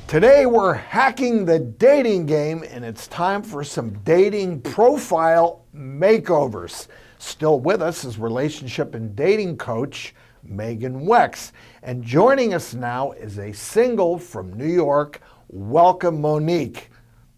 Today we're hacking the dating game and it's time for some dating profile makeovers. Still with us is relationship and dating coach Megan Weks. And joining us now is a single from New York. Welcome, Monique.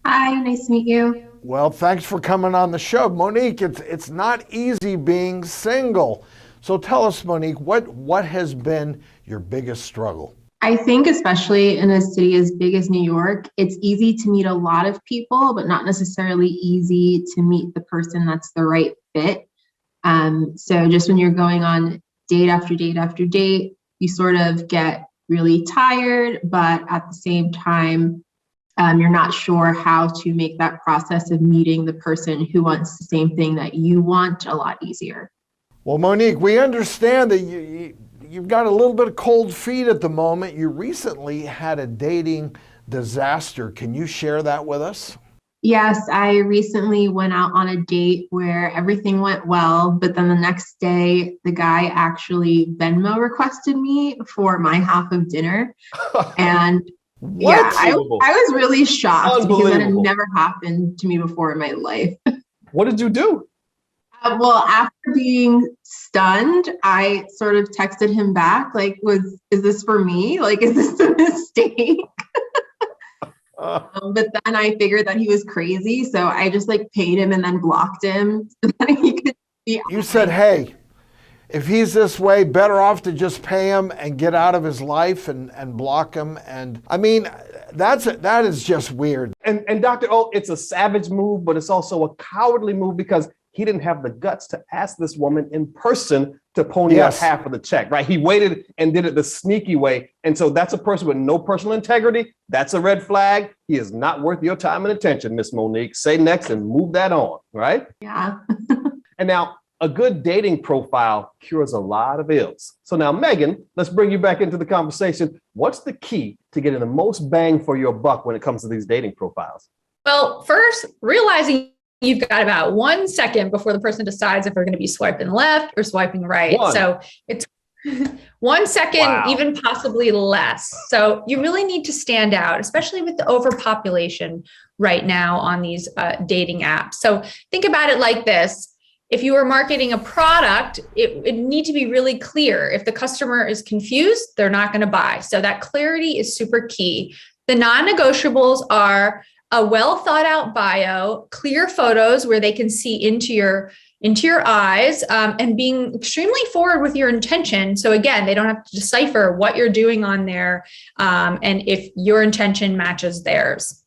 Hi, nice to meet you. Well, thanks for coming on the show. Monique, it's not easy being single. So tell us, Monique, what has been your biggest struggle? I think especially in a city as big as New York, it's easy to meet a lot of people, but not necessarily easy to meet the person that's the right fit. So just when you're going on date after date after date, you sort of get really tired, but at the same time, you're not sure how to make that process of meeting the person who wants the same thing that you want a lot easier. Well, Monique, we understand that you've got a little bit of cold feet at the moment. You recently had a dating disaster. Can you share that with us? Yes, I recently went out on a date where everything went well, but then the next day, the guy actually Venmo requested me for my half of dinner. And yeah, I was really shocked because that had never happened to me before in my life. What did you do? Well, after being stunned, I sort of texted him back, like, is this for me? Like, is this a mistake? But then I figured that he was crazy, so I just paid him and then blocked him so that he could see. You said, hey, if he's this way, better off to just pay him and get out of his life and block him. And I mean, that is just weird. And Dr. O, it's a savage move, but it's also a cowardly move because he didn't have the guts to ask this woman in person to pony up half of the check, right? He waited and did it the sneaky way. And so that's a person with no personal integrity. That's a red flag. He is not worth your time and attention, Miss Monique. Say next and move that on, right? Yeah. And now a good dating profile cures a lot of ills. So now, Megan, let's bring you back into the conversation. What's the key to getting the most bang for your buck when it comes to these dating profiles? Well, first, realizing you've got about 1 second before the person decides if they're going to be swiping left or swiping right. So it's 1 second, even possibly less. So you really need to stand out, especially with the overpopulation right now on these dating apps. So think about it like this. If you were marketing a product, it need to be really clear. If the customer is confused, they're not going to buy. So that clarity is super key. The non-negotiables are a well thought out bio, clear photos where they can see into your eyes, and being extremely forward with your intention. So again, they don't have to decipher what you're doing on there, and if your intention matches theirs.